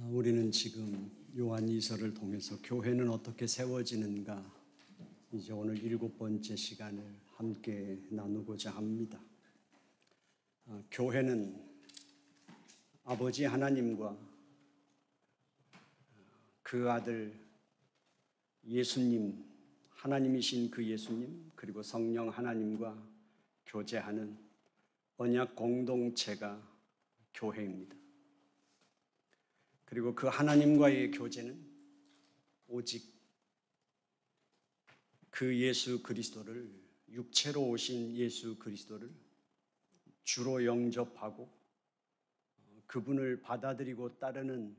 우리는 지금 요한 이서를 통해서 교회는 어떻게 세워지는가, 이제 오늘 7번째 시간을 함께 나누고자 합니다. 교회는 아버지 하나님과 그 아들 예수님, 하나님이신 그 예수님, 그리고 성령 하나님과 교제하는 언약 공동체가 교회입니다. 그리고 그 하나님과의 교제는 오직 그 예수 그리스도를, 육체로 오신 예수 그리스도를 주로 영접하고 그분을 받아들이고 따르는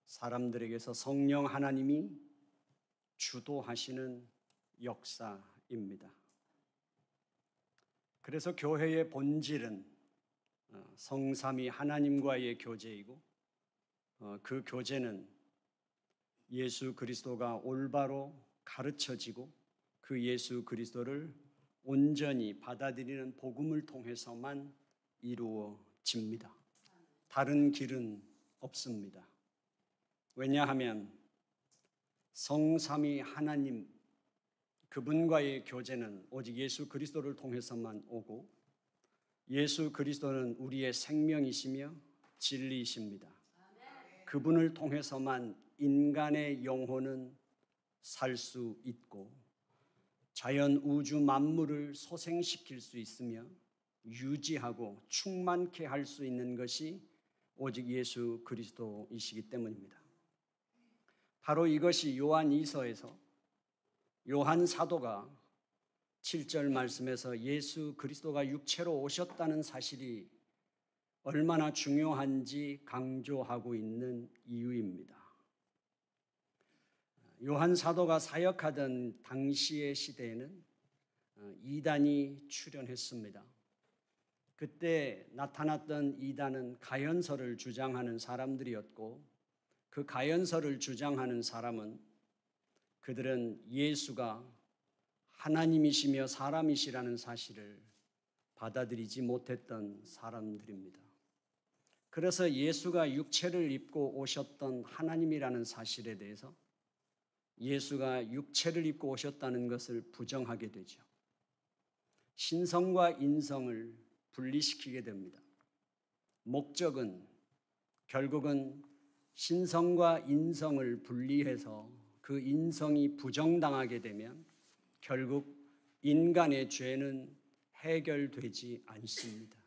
사람들에게서 성령 하나님이 주도하시는 역사입니다. 그래서 교회의 본질은 성삼위 하나님과의 교제이고, 그 교제는 예수 그리스도가 올바로 가르쳐지고 그 예수 그리스도를 온전히 받아들이는 복음을 통해서만 이루어집니다. 다른 길은 없습니다. 왜냐하면 성삼위 하나님, 그분과의 교제는 오직 예수 그리스도를 통해서만 오고, 예수 그리스도는 우리의 생명이시며 진리이십니다. 그분을 통해서만 인간의 영혼은 살 수 있고 자연 우주 만물을 소생시킬 수 있으며 유지하고 충만케 할 수 있는 것이 오직 예수 그리스도이시기 때문입니다. 바로 이것이 요한 이서에서 요한 사도가 7절 말씀에서 예수 그리스도가 육체로 오셨다는 사실이 얼마나 중요한지 강조하고 있는 이유입니다. 요한 사도가 사역하던 당시의 시대에는 이단이 출현했습니다. 그때 나타났던 이단은 가연설을 주장하는 사람들이었고, 그 가연설을 주장하는 사람은 그들은 예수가 하나님이시며 사람이시라는 사실을 받아들이지 못했던 사람들입니다. 그래서 예수가 육체를 입고 오셨던 하나님이라는 사실에 대해서 예수가 육체를 입고 오셨다는 것을 부정하게 되죠. 신성과 인성을 분리시키게 됩니다. 목적은 결국은 신성과 인성을 분리해서 그 인성이 부정당하게 되면 결국 인간의 죄는 해결되지 않습니다.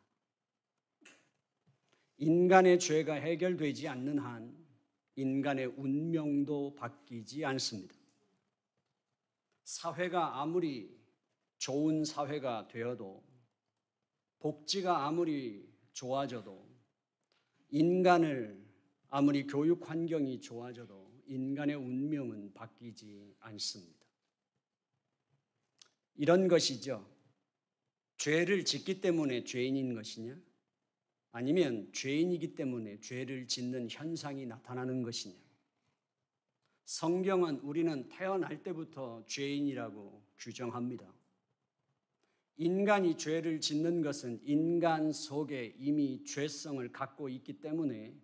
인간의 죄가 해결되지 않는 한 인간의 운명도 바뀌지 않습니다. 사회가 아무리 좋은 사회가 되어도, 복지가 아무리 좋아져도, 인간을 아무리 교육 환경이 좋아져도 인간의 운명은 바뀌지 않습니다. 이런 것이죠. 죄를 짓기 때문에 죄인인 것이냐? 아니면 죄인이기 때문에 죄를 짓는 현상이 나타나는 것이냐? 성경은 우리는 태어날 때부터 죄인이라고 규정합니다. 인간이 죄를 짓는 것은 인간 속에 이미 죄성을 갖고 있기 때문에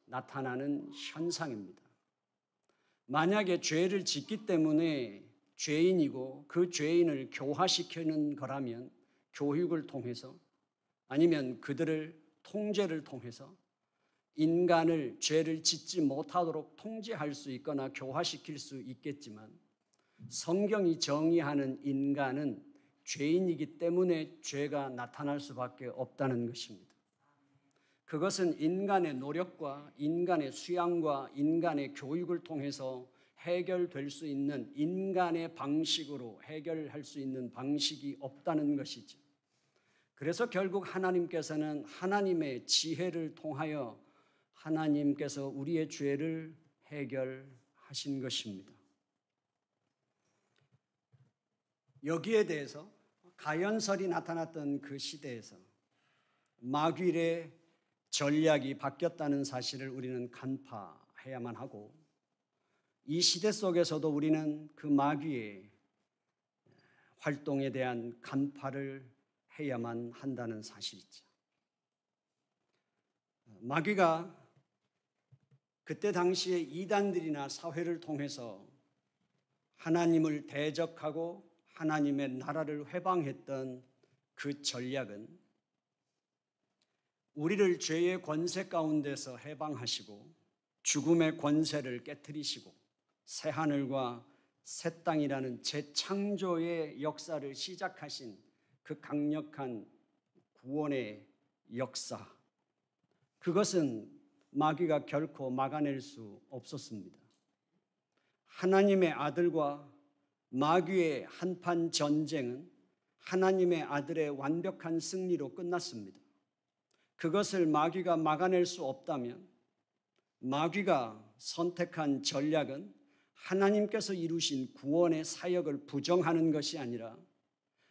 나타나는 현상입니다. 만약에 죄를 짓기 때문에 죄인이고 그 죄인을 교화시키는 거라면 교육을 통해서, 아니면 그들을 통제를 통해서 인간을 죄를 짓지 못하도록 통제할 수 있거나 교화시킬 수 있겠지만, 성경이 정의하는 인간은 죄인이기 때문에 죄가 나타날 수밖에 없다는 것입니다. 그것은 인간의 노력과 인간의 수양과 인간의 교육을 통해서 해결될 수 있는 인간의 방식으로 해결할 수 있는 방식이 없다는 것이죠. 그래서 결국 하나님께서는 하나님의 지혜를 통하여 하나님께서 우리의 죄를 해결하신 것입니다. 여기에 대해서 가연설이 나타났던 그 시대에서 마귀의 전략이 바뀌었다는 사실을 우리는 간파해야만 하고, 이 시대 속에서도 우리는 그 마귀의 활동에 대한 간파를 해야만 한다는 사실이죠. 마귀가 그때 당시에 이단들이나 사회를 통해서 하나님을 대적하고 하나님의 나라를 회방했던 그 전략은 우리를 죄의 권세 가운데서 해방하시고 죽음의 권세를 깨뜨리시고 새하늘과 새 땅이라는 재창조의 역사를 시작하신 그 강력한 구원의 역사, 그것은 마귀가 결코 막아낼 수 없었습니다. 하나님의 아들과 마귀의 한판 전쟁은 하나님의 아들의 완벽한 승리로 끝났습니다. 그것을 마귀가 막아낼 수 없다면 마귀가 선택한 전략은 하나님께서 이루신 구원의 사역을 부정하는 것이 아니라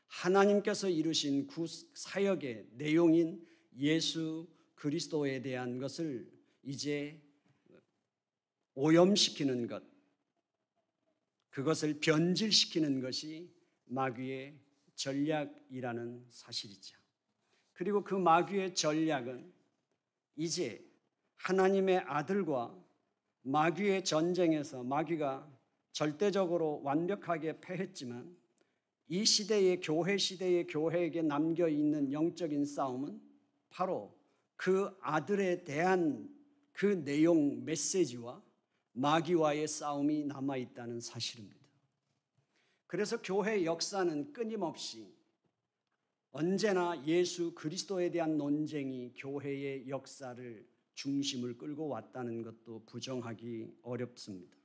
하나님께서 이루신 그 사역의 내용인 예수 그리스도에 대한 것을 이제 오염시키는 것, 그것을 변질시키는 것이 마귀의 전략이라는 사실이죠. 그리고 그 마귀의 전략은 이제 하나님의 아들과 마귀의 전쟁에서 마귀가 절대적으로 완벽하게 패했지만 이 시대의 교회 시대의 교회에게 남겨있는 영적인 싸움은 바로 그 아들에 대한 그 내용 메시지와 마귀와의 싸움이 남아있다는 사실입니다. 그래서 교회 역사는 끊임없이 언제나 예수 그리스도에 대한 논쟁이 교회의 역사를 중심을 끌고 왔다는 것도 부정하기 어렵습니다.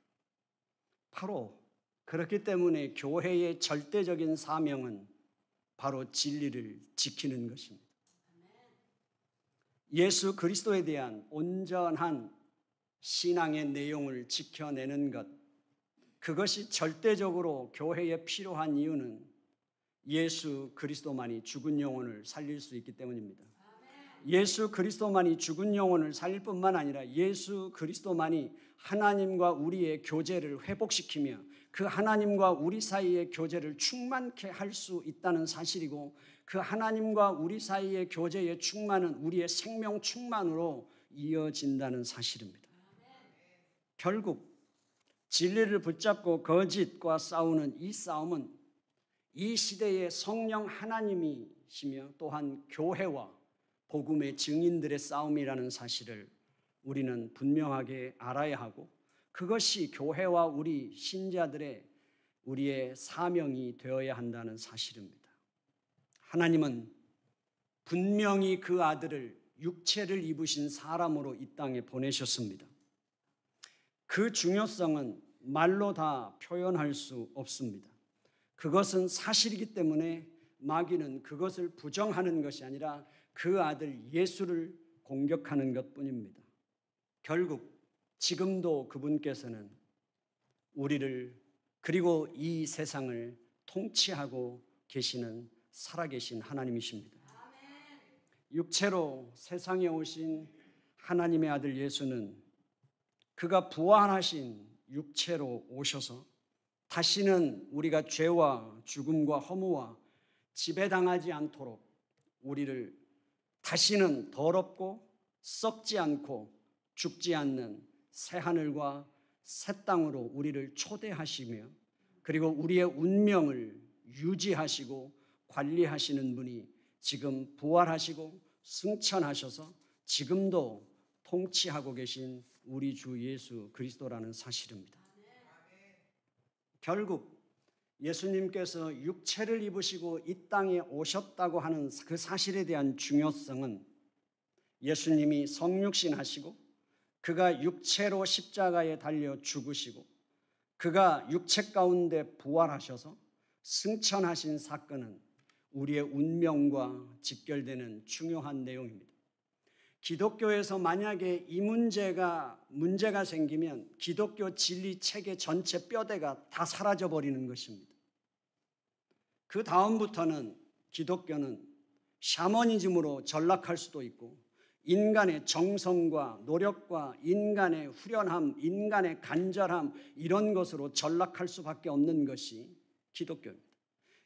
바로 그렇기 때문에 교회의 절대적인 사명은 바로 진리를 지키는 것입니다. 예수 그리스도에 대한 온전한 신앙의 내용을 지켜내는 것, 그것이 절대적으로 교회에 필요한 이유는 예수 그리스도만이 죽은 영혼을 살릴 수 있기 때문입니다. 예수 그리스도만이 죽은 영혼을 살릴 뿐만 아니라 예수 그리스도만이 하나님과 우리의 교제를 회복시키며 그 하나님과 우리 사이의 교제를 충만케 할 수 있다는 사실이고, 그 하나님과 우리 사이의 교제의 충만은 우리의 생명 충만으로 이어진다는 사실입니다. 결국 진리를 붙잡고 거짓과 싸우는 이 싸움은 이 시대의 성령 하나님이시며 또한 교회와 복음의 증인들의 싸움이라는 사실을 우리는 분명하게 알아야 하고, 그것이 교회와 우리 신자들의 우리의 사명이 되어야 한다는 사실입니다. 하나님은 분명히 그 아들을 육체를 입으신 사람으로 이 땅에 보내셨습니다. 그 중요성은 말로 다 표현할 수 없습니다. 그것은 사실이기 때문에 마귀는 그것을 부정하는 것이 아니라 그 아들 예수를 공격하는 것뿐입니다. 결국 지금도 그분께서는 우리를 그리고 이 세상을 통치하고 계시는 살아계신 하나님이십니다. 육체로 세상에 오신 하나님의 아들 예수는 그가 부활하신 육체로 오셔서 다시는 우리가 죄와 죽음과 허무와 지배당하지 않도록 우리를 다시는 더럽고 썩지 않고 죽지 않는 새하늘과 새 땅으로 우리를 초대하시며, 그리고 우리의 운명을 유지하시고 관리하시는 분이 지금 부활하시고 승천하셔서 지금도 통치하고 계신 우리 주 예수 그리스도라는 사실입니다. 결국 예수님께서 육체를 입으시고 이 땅에 오셨다고 하는 그 사실에 대한 중요성은 예수님이 성육신하시고 그가 육체로 십자가에 달려 죽으시고 그가 육체 가운데 부활하셔서 승천하신 사건은 우리의 운명과 직결되는 중요한 내용입니다. 기독교에서 만약에 이 문제가 생기면 기독교 진리 체계 전체 뼈대가 다 사라져버리는 것입니다. 그 다음부터는 기독교는 샤머니즘으로 전락할 수도 있고, 인간의 정성과 노력과 인간의 후련함, 인간의 간절함, 이런 것으로 전락할 수밖에 없는 것이 기독교입니다.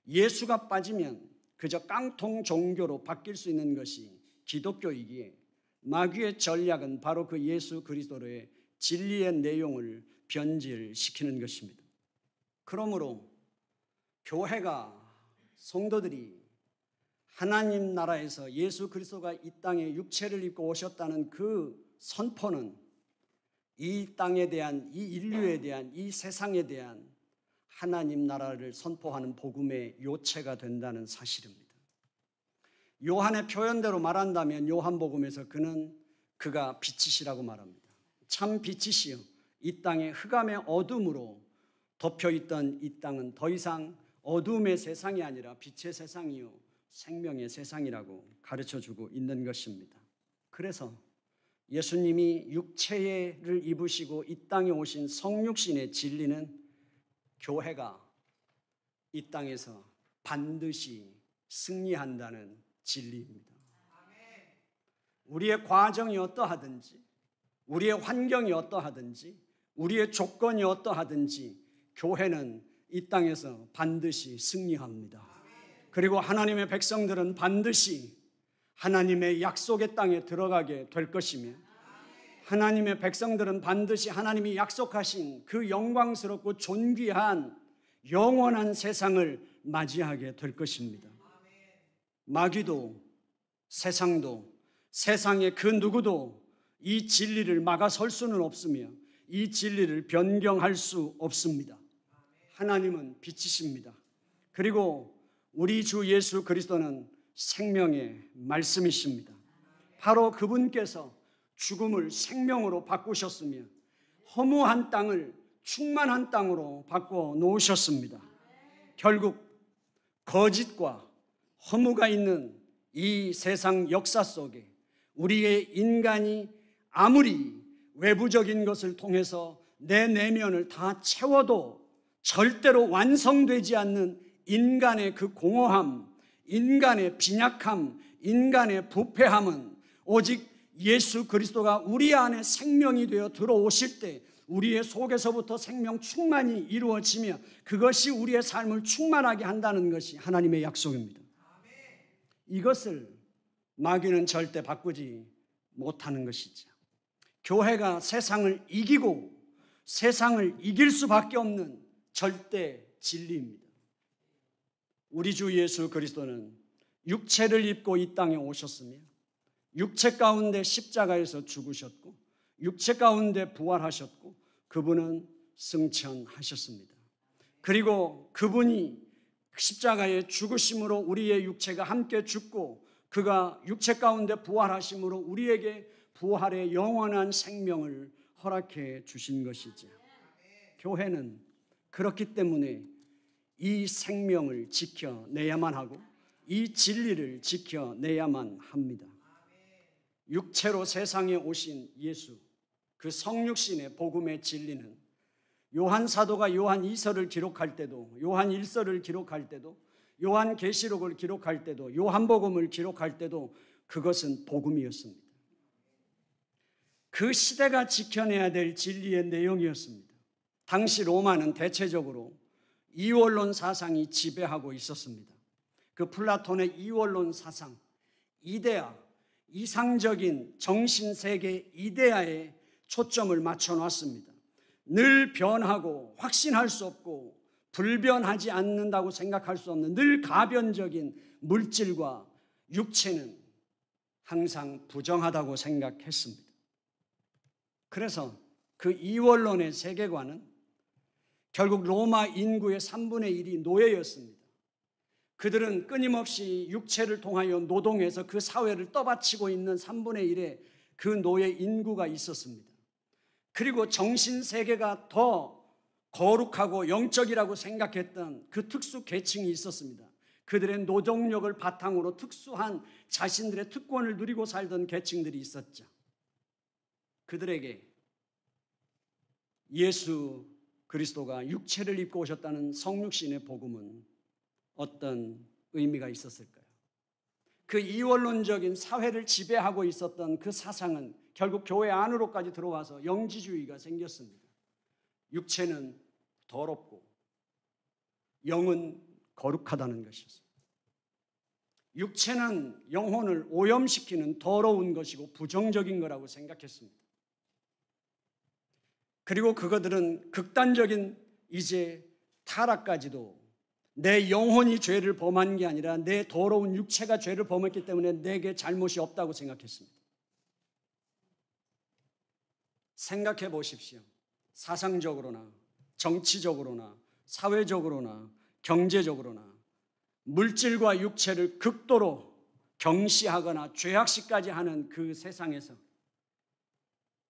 예수가 빠지면 그저 깡통 종교로 바뀔 수 있는 것이 기독교이기에 마귀의 전략은 바로 그 예수 그리스도의 진리의 내용을 변질시키는 것입니다. 그러므로 교회가, 성도들이 하나님 나라에서 예수 그리스도가 이 땅에 육체를 입고 오셨다는 그 선포는 이 땅에 대한, 이 인류에 대한, 이 세상에 대한 하나님 나라를 선포하는 복음의 요체가 된다는 사실입니다. 요한의 표현대로 말한다면 요한복음에서 그가 빛이시라고 말합니다. 참 빛이시여 이 땅에 흑암의 어둠으로 덮여있던 이 땅은 더 이상 어둠의 세상이 아니라 빛의 세상이요 생명의 세상이라고 가르쳐주고 있는 것입니다. 그래서 예수님이 육체를 입으시고 이 땅에 오신 성육신의 진리는 교회가 이 땅에서 반드시 승리한다는 진리입니다. 우리의 과정이 어떠하든지, 우리의 환경이 어떠하든지, 우리의 조건이 어떠하든지 교회는 이 땅에서 반드시 승리합니다. 그리고 하나님의 백성들은 반드시 하나님의 약속의 땅에 들어가게 될 것이며, 하나님의 백성들은 반드시 하나님이 약속하신 그 영광스럽고 존귀한 영원한 세상을 맞이하게 될 것입니다. 마귀도 세상도 세상의 그 누구도 이 진리를 막아설 수는 없으며 이 진리를 변경할 수 없습니다. 하나님은 빛이십니다. 그리고 우리 주 예수 그리스도는 생명의 말씀이십니다. 바로 그분께서 죽음을 생명으로 바꾸셨으며 허무한 땅을 충만한 땅으로 바꿔 놓으셨습니다. 결국 거짓과 허무가 있는 이 세상 역사 속에 우리의 인간이 아무리 외부적인 것을 통해서 내 내면을 다 채워도 절대로 완성되지 않는 인간의 그 공허함, 인간의 빈약함, 인간의 부패함은 오직 예수 그리스도가 우리 안에 생명이 되어 들어오실 때 우리의 속에서부터 생명 충만이 이루어지며 그것이 우리의 삶을 충만하게 한다는 것이 하나님의 약속입니다. 이것을 마귀는 절대 바꾸지 못하는 것이죠. 교회가 세상을 이기고 세상을 이길 수밖에 없는 절대 진리입니다. 우리 주 예수 그리스도는 육체를 입고 이 땅에 오셨으며 육체 가운데 십자가에서 죽으셨고 육체 가운데 부활하셨고 그분은 승천하셨습니다. 그리고 그분이 십자가의 죽으심으로 우리의 육체가 함께 죽고 그가 육체 가운데 부활하심으로 우리에게 부활의 영원한 생명을 허락해 주신 것이죠. 교회는 그렇기 때문에 이 생명을 지켜내야만 하고 이 진리를 지켜내야만 합니다. 육체로 세상에 오신 예수, 그 성육신의 복음의 진리는 요한 사도가 요한 2서를 기록할 때도, 요한 1서를 기록할 때도, 요한 계시록을 기록할 때도, 요한복음을 기록할 때도 그것은 복음이었습니다. 그 시대가 지켜내야 될 진리의 내용이었습니다. 당시 로마는 대체적으로 이원론 사상이 지배하고 있었습니다. 그 플라톤의 이원론 사상, 이데아, 이상적인 정신세계 이데아에 초점을 맞춰놨습니다. 늘 변하고 확신할 수 없고 불변하지 않는다고 생각할 수 없는 늘 가변적인 물질과 육체는 항상 부정하다고 생각했습니다. 그래서 그 이원론의 세계관은 결국 로마 인구의 3분의 1이 노예였습니다. 그들은 끊임없이 육체를 통하여 노동해서 그 사회를 떠받치고 있는 3분의 1의 그 노예 인구가 있었습니다. 그리고 정신세계가 더 거룩하고 영적이라고 생각했던 그 특수 계층이 있었습니다. 그들의 노동력을 바탕으로 특수한 자신들의 특권을 누리고 살던 계층들이 있었죠. 그들에게 예수 그리스도가 육체를 입고 오셨다는 성육신의 복음은 어떤 의미가 있었을까요? 그 이원론적인 사회를 지배하고 있었던 그 사상은 결국 교회 안으로까지 들어와서 영지주의가 생겼습니다. 육체는 더럽고 영은 거룩하다는 것이었습니다. 육체는 영혼을 오염시키는 더러운 것이고 부정적인 거라고 생각했습니다. 그리고 그것들은 극단적인 이제 타락까지도 내 영혼이 죄를 범한 게 아니라 내 더러운 육체가 죄를 범했기 때문에 내게 잘못이 없다고 생각했습니다. 생각해 보십시오. 사상적으로나 정치적으로나 사회적으로나 경제적으로나 물질과 육체를 극도로 경시하거나 죄악시까지 하는 그 세상에서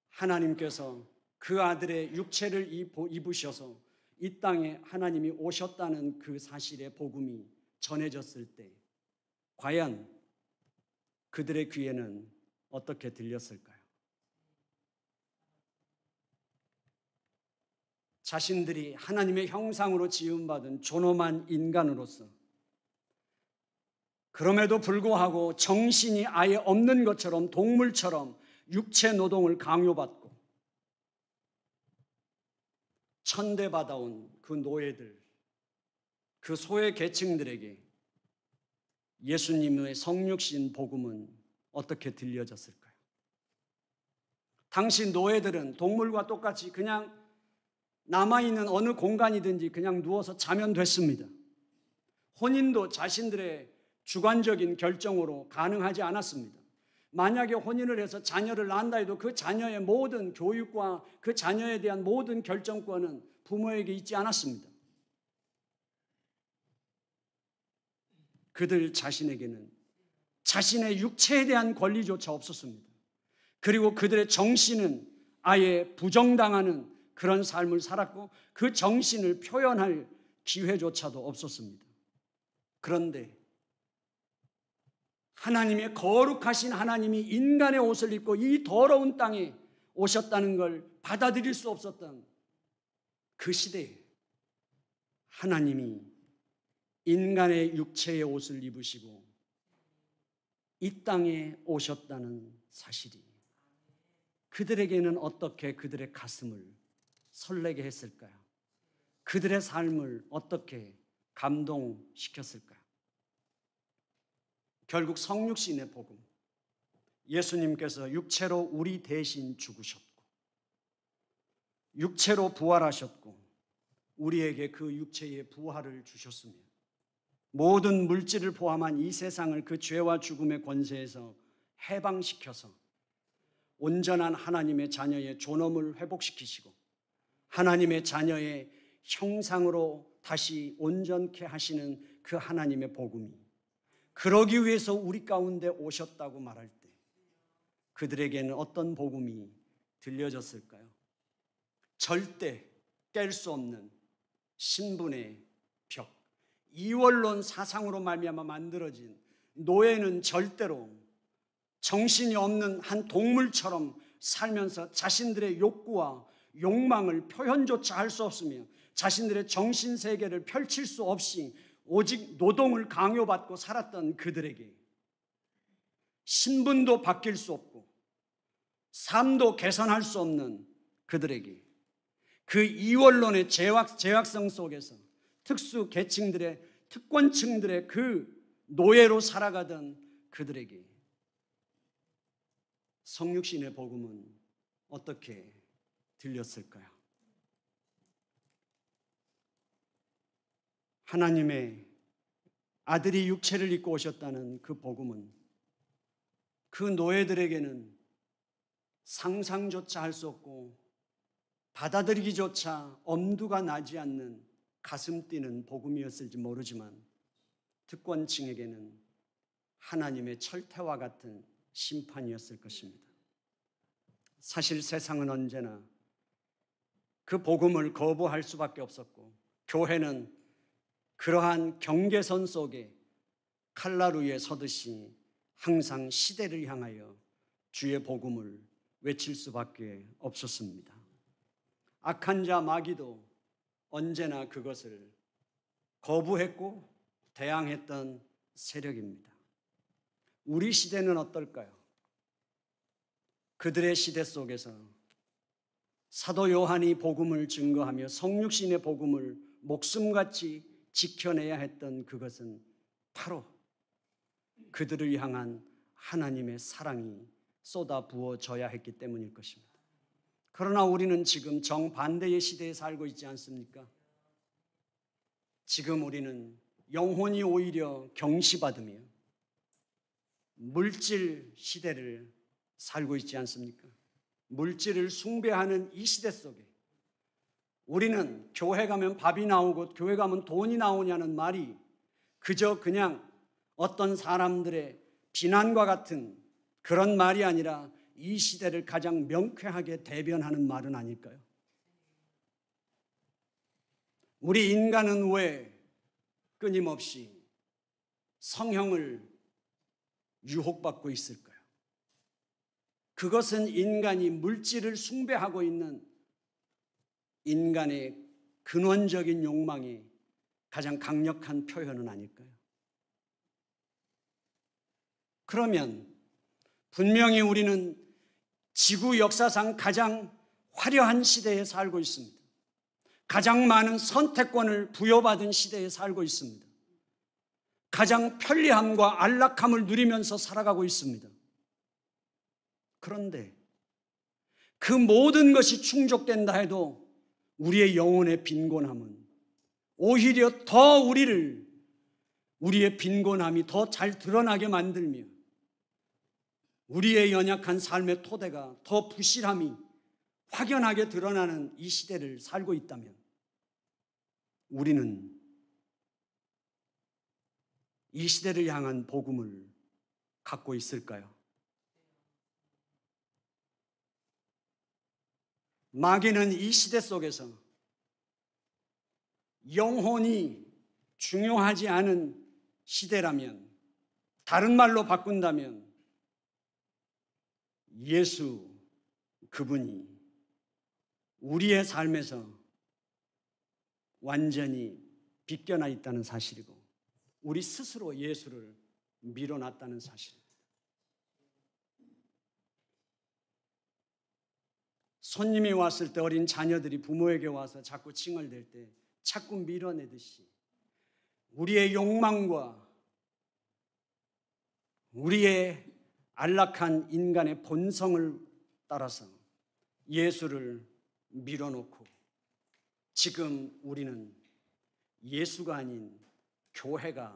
하나님께서 그 아들의 육체를 입으셔서 이 땅에 하나님이 오셨다는 그 사실의 복음이 전해졌을 때 과연 그들의 귀에는 어떻게 들렸을까요? 자신들이 하나님의 형상으로 지음받은 존엄한 인간으로서 그럼에도 불구하고 정신이 아예 없는 것처럼 동물처럼 육체 노동을 강요받고 천대받아온 그 노예들, 그 소외 계층들에게 예수님의 성육신 복음은 어떻게 들려졌을까요? 당시 노예들은 동물과 똑같이 그냥 남아있는 어느 공간이든지 그냥 누워서 자면 됐습니다. 혼인도 자신들의 주관적인 결정으로 가능하지 않았습니다. 만약에 혼인을 해서 자녀를 낳는다 해도 그 자녀의 모든 교육과 그 자녀에 대한 모든 결정권은 부모에게 있지 않았습니다. 그들 자신에게는 자신의 육체에 대한 권리조차 없었습니다. 그리고 그들의 정신은 아예 부정당하는 그런 삶을 살았고 그 정신을 표현할 기회조차도 없었습니다. 그런데 하나님의 거룩하신 하나님이 인간의 옷을 입고 이 더러운 땅에 오셨다는 걸 받아들일 수 없었던 그 시대에 하나님이 인간의 육체의 옷을 입으시고 이 땅에 오셨다는 사실이 그들에게는 어떻게 그들의 가슴을 설레게 했을까요? 그들의 삶을 어떻게 감동시켰을까요? 결국 성육신의 복음, 예수님께서 육체로 우리 대신 죽으셨고 육체로 부활하셨고 우리에게 그 육체의 부활을 주셨으며 모든 물질을 포함한 이 세상을 그 죄와 죽음의 권세에서 해방시켜서 온전한 하나님의 자녀의 존엄을 회복시키시고 하나님의 자녀의 형상으로 다시 온전케 하시는 그 하나님의 복음이 그러기 위해서 우리 가운데 오셨다고 말할 때 그들에게는 어떤 복음이 들려졌을까요? 절대 깰 수 없는 신분의 벽, 이원론 사상으로 말미암아 만들어진 노예는 절대로 정신이 없는 한 동물처럼 살면서 자신들의 욕구와 욕망을 표현조차 할 수 없으며 자신들의 정신세계를 펼칠 수 없이 오직 노동을 강요받고 살았던 그들에게 신분도 바뀔 수 없고 삶도 개선할 수 없는 그들에게 그 이원론의 제약성 속에서 특수 계층들의 특권층들의 그 노예로 살아가던 그들에게 성육신의 복음은 어떻게 들렸을까요? 하나님의 아들이 육체를 입고 오셨다는 그 복음은 그 노예들에게는 상상조차 할 수 없고 받아들이기조차 엄두가 나지 않는 가슴 뛰는 복음이었을지 모르지만 특권층에게는 하나님의 철퇴와 같은 심판이었을 것입니다. 사실 세상은 언제나 그 복음을 거부할 수밖에 없었고 교회는 그러한 경계선 속에 칼날 위에 서듯이 항상 시대를 향하여 주의 복음을 외칠 수밖에 없었습니다. 악한 자 마귀도 언제나 그것을 거부했고 대항했던 세력입니다. 우리 시대는 어떨까요? 그들의 시대 속에서 사도 요한이 복음을 증거하며 성육신의 복음을 목숨같이 지켜내야 했던 그것은 바로 그들을 향한 하나님의 사랑이 쏟아 부어져야 했기 때문일 것입니다. 그러나 우리는 지금 정반대의 시대에 살고 있지 않습니까? 지금 우리는 영혼이 오히려 경시받으며 물질 시대를 살고 있지 않습니까? 물질을 숭배하는 이 시대 속에 우리는 교회 가면 밥이 나오고 교회 가면 돈이 나오냐는 말이 그저 그냥 어떤 사람들의 비난과 같은 그런 말이 아니라 이 시대를 가장 명쾌하게 대변하는 말은 아닐까요? 우리 인간은 왜 끊임없이 성형을 유혹받고 있을까요? 그것은 인간이 물질을 숭배하고 있는 인간의 근원적인 욕망의 가장 강력한 표현은 아닐까요? 그러면 분명히 우리는 지구 역사상 가장 화려한 시대에 살고 있습니다. 가장 많은 선택권을 부여받은 시대에 살고 있습니다. 가장 편리함과 안락함을 누리면서 살아가고 있습니다. 그런데 그 모든 것이 충족된다 해도 우리의 영혼의 빈곤함은 오히려 더 우리의 빈곤함이 더 잘 드러나게 만들며 우리의 연약한 삶의 토대가 더 부실함이 확연하게 드러나는 이 시대를 살고 있다면 우리는 이 시대를 향한 복음을 갖고 있을까요? 마귀는 이 시대 속에서 영혼이 중요하지 않은 시대라면, 다른 말로 바꾼다면 예수 그분이 우리의 삶에서 완전히 비껴나 있다는 사실이고 우리 스스로 예수를 밀어놨다는 사실입니다. 손님이 왔을 때 어린 자녀들이 부모에게 와서 자꾸 칭얼댈 때 자꾸 밀어내듯이 우리의 욕망과 우리의 안락한 인간의 본성을 따라서 예수를 밀어놓고 지금 우리는 예수가 아닌 교회가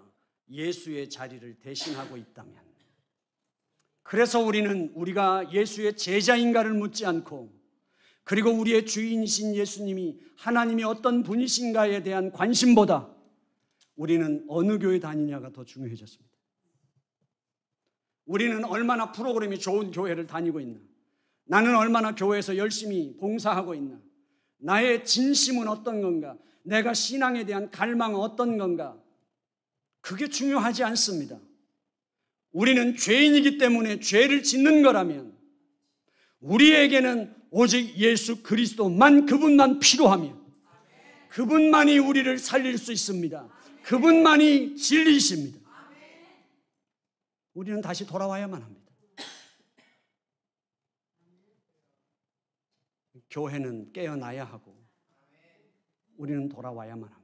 예수의 자리를 대신하고 있다면, 그래서 우리는 우리가 예수의 제자인가를 묻지 않고 그리고 우리의 주인이신 예수님이 하나님이 어떤 분이신가에 대한 관심보다 우리는 어느 교회 다니냐가 더 중요해졌습니다. 우리는 얼마나 프로그램이 좋은 교회를 다니고 있나, 나는 얼마나 교회에서 열심히 봉사하고 있나, 나의 진심은 어떤 건가, 내가 신앙에 대한 갈망은 어떤 건가, 그게 중요하지 않습니다. 우리는 죄인이기 때문에 죄를 짓는 거라면 우리에게는 오직 예수 그리스도만, 그분만 필요하며 그분만이 우리를 살릴 수 있습니다. 그분만이 진리이십니다. 우리는 다시 돌아와야만 합니다. 교회는 깨어나야 하고 우리는 돌아와야만 합니다.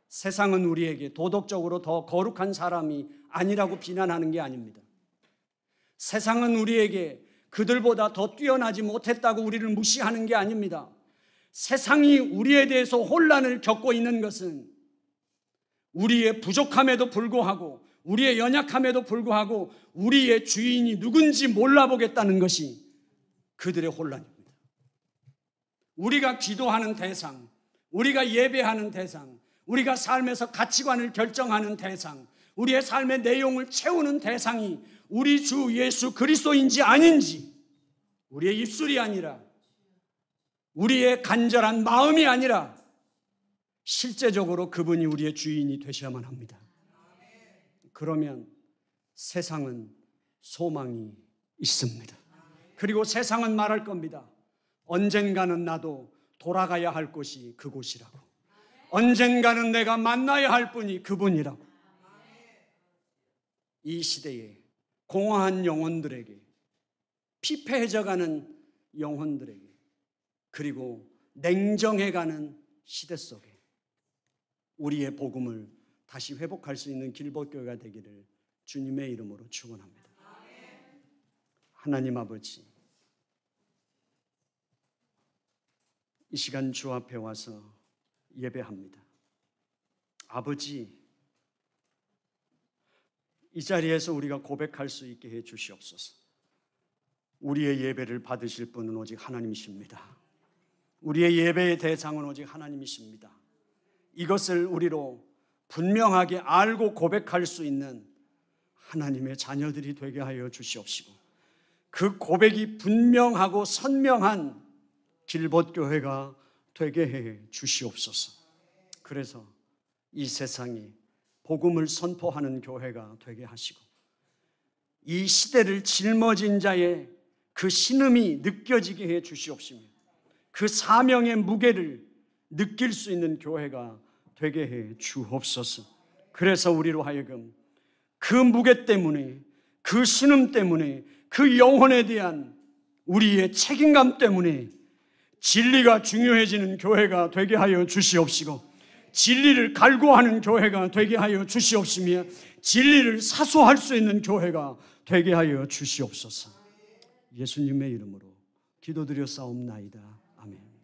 세상은 우리에게 도덕적으로 더 거룩한 사람이 아니라고 비난하는 게 아닙니다. 세상은 우리에게 그들보다 더 뛰어나지 못했다고 우리를 무시하는 게 아닙니다. 세상이 우리에 대해서 혼란을 겪고 있는 것은 우리의 부족함에도 불구하고 우리의 연약함에도 불구하고 우리의 주인이 누군지 몰라보겠다는 것이 그들의 혼란입니다. 우리가 기도하는 대상, 우리가 예배하는 대상, 우리가 삶에서 가치관을 결정하는 대상, 우리의 삶의 내용을 채우는 대상이 우리 주 예수 그리스도인지 아닌지, 우리의 입술이 아니라 우리의 간절한 마음이 아니라 실제적으로 그분이 우리의 주인이 되셔야만 합니다. 그러면 세상은 소망이 있습니다. 그리고 세상은 말할 겁니다. 언젠가는 나도 돌아가야 할 곳이 그곳이라고. 언젠가는 내가 만나야 할 분이 그분이라고. 이 시대에 공허한 영혼들에게, 피폐해져가는 영혼들에게, 그리고 냉정해가는 시대 속에 우리의 복음을 다시 회복할 수 있는 길복교회가 되기를 주님의 이름으로 축원합니다. 하나님 아버지, 이 시간 주 앞에 와서 예배합니다. 아버지, 이 자리에서 우리가 고백할 수 있게 해 주시옵소서. 우리의 예배를 받으실 분은 오직 하나님이십니다. 우리의 예배의 대상은 오직 하나님이십니다. 이것을 우리로 분명하게 알고 고백할 수 있는 하나님의 자녀들이 되게 하여 주시옵시고, 그 고백이 분명하고 선명한 길봇교회가 되게 해 주시옵소서. 그래서 이 세상이 복음을 선포하는 교회가 되게 하시고, 이 시대를 짊어진 자의 그 신음이 느껴지게 해 주시옵시며, 그 사명의 무게를 느낄 수 있는 교회가 되게 해 주옵소서. 그래서 우리로 하여금 그 무게 때문에, 그 신음 때문에, 그 영혼에 대한 우리의 책임감 때문에 진리가 중요해지는 교회가 되게 하여 주시옵시고, 진리를 갈구하는 교회가 되게 하여 주시옵시며, 진리를 사수할 수 있는 교회가 되게 하여 주시옵소서. 예수님의 이름으로 기도드려 싸움나이다. 아멘.